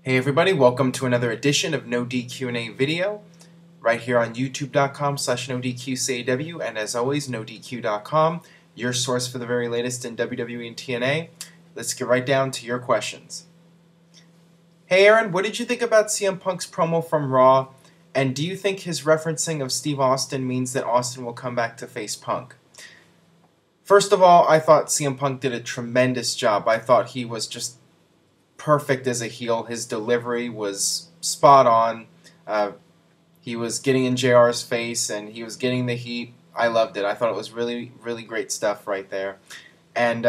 Hey everybody, welcome to another edition of NoDQ&A video right here on youtube.com/NoDQ&AV, and as always, NoDQ.com, your source for the very latest in WWE and TNA. Let's get right down to your questions. Hey Aaron, what did you think about CM Punk's promo from Raw, and do you think his referencing of Steve Austin means that Austin will come back to face Punk? First of all, I thought CM Punk did a tremendous job. I thought he was just perfect as a heel. His delivery was spot on. He was getting in JR's face and he was getting the heat. I loved it. I thought it was really, really great stuff right there. And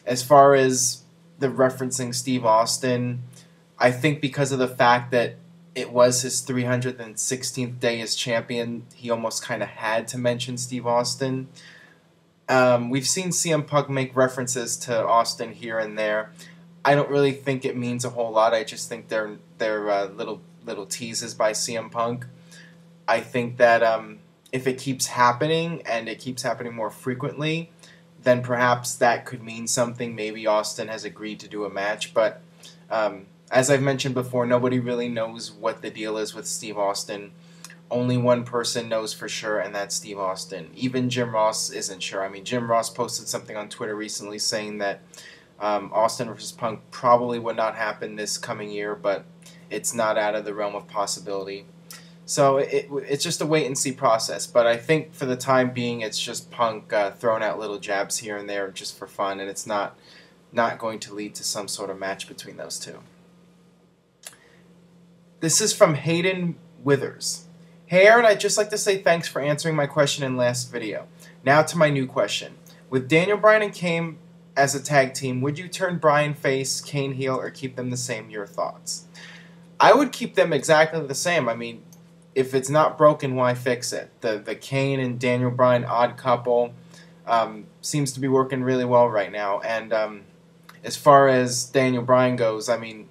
as far as the referencing Steve Austin, I think because of the fact that it was his 316th day as champion, he almost kind of had to mention Steve Austin. We've seen CM Punk make references to Austin here and there. I don't really think it means a whole lot. I just think they're little teases by CM Punk. I think that if it keeps happening and it keeps happening more frequently, then perhaps that could mean something. Maybe Austin has agreed to do a match. But as I've mentioned before, nobody really knows what the deal is with Steve Austin. Only one person knows for sure, and that's Steve Austin. Even Jim Ross isn't sure. I mean, Jim Ross posted something on Twitter recently saying that Austin vs. Punk probably would not happen this coming year, but it's not out of the realm of possibility. So it's just a wait-and-see process. But I think for the time being, it's just Punk throwing out little jabs here and there just for fun, and it's not going to lead to some sort of match between those two. This is from Hayden Withers. Hey Aaron, I'd just like to say thanks for answering my question in last video. Now to my new question. With Daniel Bryan and Kane as a tag team, would you turn Bryan face, Kane heel, or keep them the same? Your thoughts? I would keep them exactly the same. I mean, if it's not broken, why fix it? The Kane and Daniel Bryan odd couple seems to be working really well right now. And as far as Daniel Bryan goes, I mean,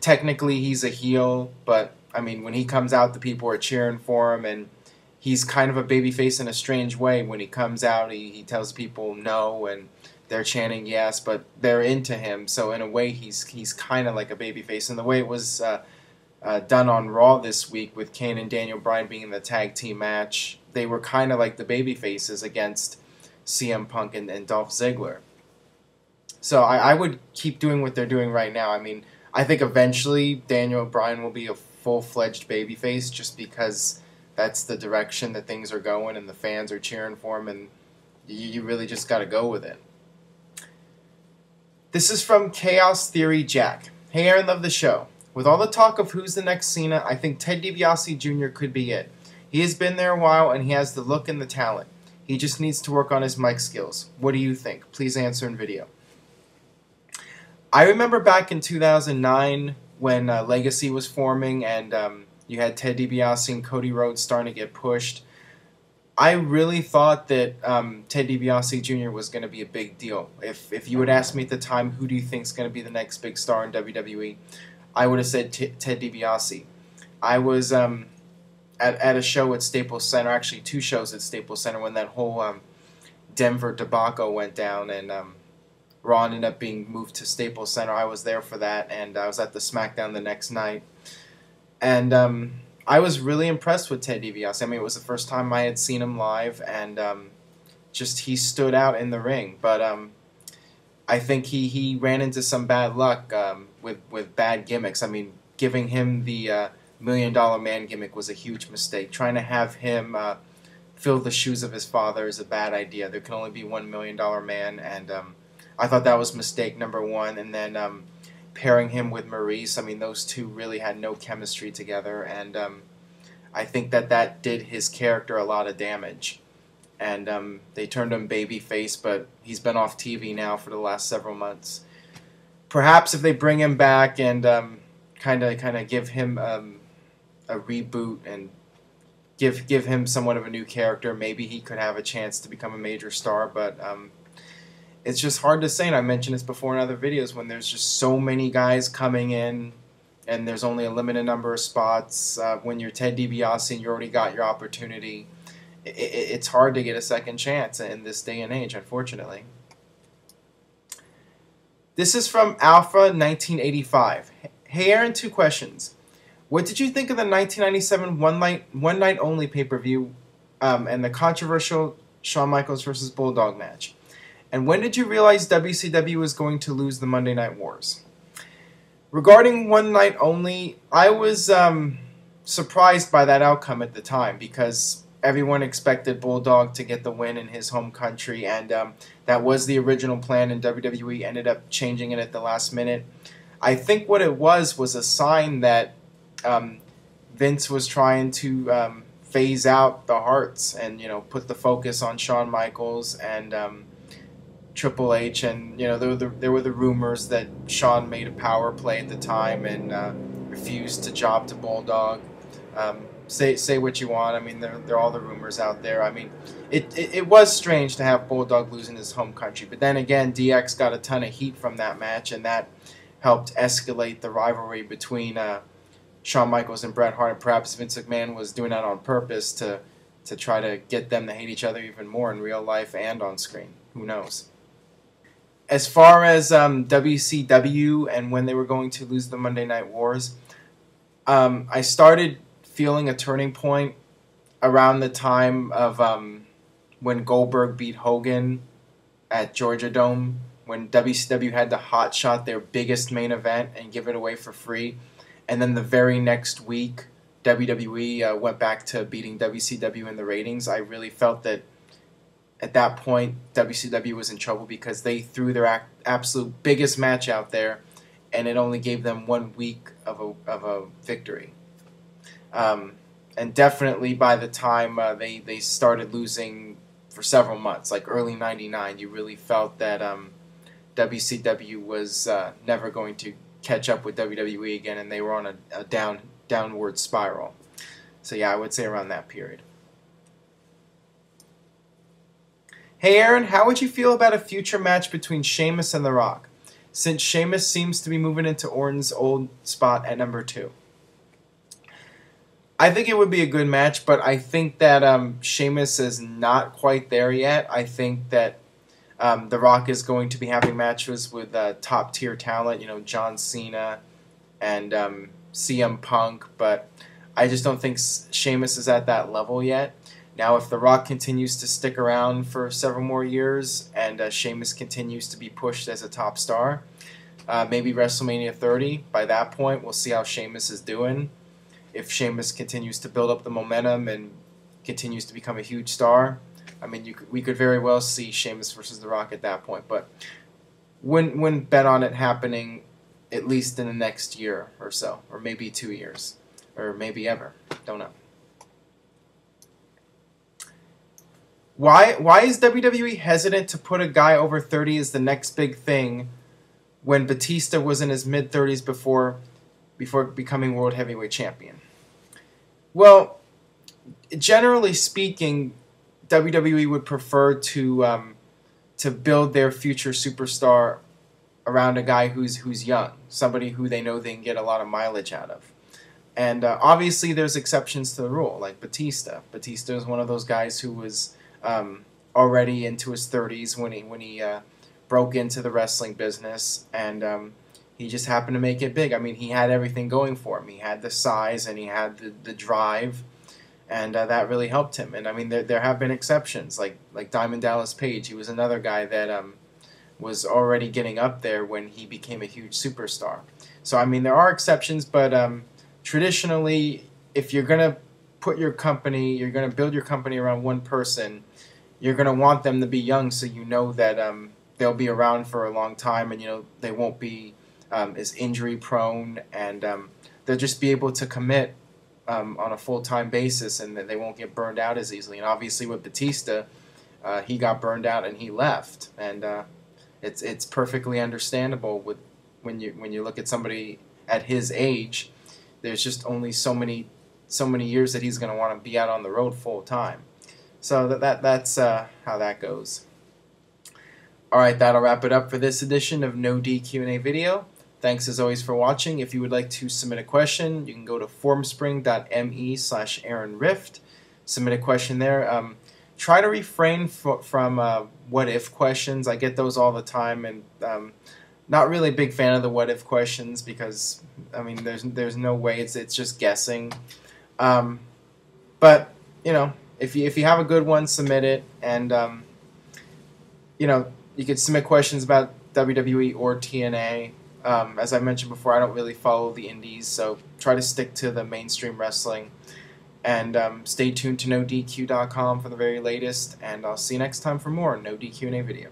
technically he's a heel, but I mean, when he comes out, the people are cheering for him, and he's kind of a babyface in a strange way. When he comes out, he tells people no, and they're chanting yes, but they're into him. So in a way, he's kind of like a babyface. And the way it was done on Raw this week with Kane and Daniel Bryan being in the tag team match, they were kind of like the babyfaces against CM Punk and Dolph Ziggler. So I would keep doing what they're doing right now. I mean, I think eventually Daniel Bryan will be a full-fledged babyface just because that's the direction that things are going and the fans are cheering for him, and you really just got to go with it. This is from Chaos Theory Jack. Hey Aaron, love the show. With all the talk of who's the next Cena, I think Ted DiBiase Jr. could be it. He has been there a while and he has the look and the talent. He just needs to work on his mic skills. What do you think? Please answer in video. I remember back in 2009 when Legacy was forming and you had Ted DiBiase and Cody Rhodes starting to get pushed. I really thought that Ted DiBiase Jr. was going to be a big deal. If you had asked me at the time, who do you think is going to be the next big star in WWE, I would have said Ted DiBiase. I was at a show at Staples Center, actually two shows at Staples Center, when that whole Denver debacle went down and Raw ended up being moved to Staples Center. I was there for that, and I was at the SmackDown the next night. And I was really impressed with Ted DiBiase. I mean, it was the first time I had seen him live, and just he stood out in the ring. But I think he ran into some bad luck with bad gimmicks. I mean, giving him the $1 Million Man gimmick was a huge mistake. Trying to have him fill the shoes of his father is a bad idea. There can only be $1 Million Man, and I thought that was mistake number one. And then pairing him with Maurice, I mean, those two really had no chemistry together, and I think that did his character a lot of damage. And they turned him babyface, but he's been off TV now for the last several months. Perhaps if they bring him back and kind of give him a reboot and give him somewhat of a new character, maybe he could have a chance to become a major star, but it's just hard to say, and I mentioned this before in other videos, when there's just so many guys coming in and there's only a limited number of spots. When you're Ted DiBiase and you already got your opportunity, it's hard to get a second chance in this day and age, unfortunately. This is from Alpha 1985. Hey Aaron, two questions. What did you think of the 1997 one night only pay-per-view and the controversial Shawn Michaels versus Bulldog match? And when did you realize WCW was going to lose the Monday Night Wars? Regarding one night only, I was surprised by that outcome at the time because everyone expected Bulldog to get the win in his home country, and that was the original plan, and WWE ended up changing it at the last minute. I think what it was a sign that Vince was trying to phase out the Hearts and, you know, put the focus on Shawn Michaels and Triple H, and, you know, there were the rumors that Shawn made a power play at the time and refused to job to Bulldog. Say what you want. I mean, they're all the rumors out there. I mean, it was strange to have Bulldog lose in his home country, but then again, DX got a ton of heat from that match, and that helped escalate the rivalry between Shawn Michaels and Bret Hart, and perhaps Vince McMahon was doing that on purpose to try to get them to hate each other even more in real life and on screen. Who knows? As far as WCW and when they were going to lose the Monday Night Wars, I started feeling a turning point around the time of when Goldberg beat Hogan at Georgia Dome, when WCW had to hotshot their biggest main event and give it away for free. And then the very next week, WWE went back to beating WCW in the ratings. I really felt that at that point, WCW was in trouble because they threw their absolute biggest match out there, and it only gave them 1 week of a victory. And definitely by the time they started losing for several months, like early '99, you really felt that WCW was never going to catch up with WWE again, and they were on a downward spiral. So yeah, I would say around that period. Hey Aaron, how would you feel about a future match between Sheamus and The Rock, since Sheamus seems to be moving into Orton's old spot at number 2? I think it would be a good match, but I think that Sheamus is not quite there yet. I think that The Rock is going to be having matches with top-tier talent, you know, John Cena and CM Punk, but I just don't think Sheamus is at that level yet. Now, if The Rock continues to stick around for several more years and Sheamus continues to be pushed as a top star, maybe WrestleMania 30, by that point, we'll see how Sheamus is doing. If Sheamus continues to build up the momentum and continues to become a huge star, I mean, we could very well see Sheamus versus The Rock at that point. But wouldn't bet on it happening at least in the next year or so, or maybe 2 years, or maybe ever. Don't know. Why is WWE hesitant to put a guy over 30 as the next big thing when Batista was in his mid-30s before becoming World Heavyweight Champion? Well, generally speaking, WWE would prefer to build their future superstar around a guy who's young, somebody who they know they can get a lot of mileage out of. And obviously there's exceptions to the rule, like Batista. Batista is one of those guys who was already into his 30s when he broke into the wrestling business, and he just happened to make it big. I mean, he had everything going for him. He had the size and he had the drive, and that really helped him. And I mean, there have been exceptions, like Diamond Dallas Page. He was another guy that was already getting up there when he became a huge superstar. So I mean, there are exceptions, but traditionally, if you're gonna build your company around one person, you're gonna want them to be young, so you know that they'll be around for a long time, and you know they won't be as injury prone, and they'll just be able to commit on a full-time basis, and that they won't get burned out as easily. And obviously with Batista, he got burned out and he left, and it's perfectly understandable when you look at somebody at his age. There's just only so many years that he's going to want to be out on the road full time. So that's how that goes. Alright, that'll wrap it up for this edition of No DQ&A video. Thanks as always for watching. If you would like to submit a question, you can go to formspring.me/AaronRift. Submit a question there. Try to refrain from what-if questions. I get those all the time, and Not really a big fan of the what if questions because I mean there's no way it's just guessing. But you know, if you have a good one, submit it, and you know, you could submit questions about WWE or TNA. As I mentioned before, I don't really follow the indies, so try to stick to the mainstream wrestling. And stay tuned to NoDQ.com for the very latest, and I'll see you next time for more NoDQ&A video.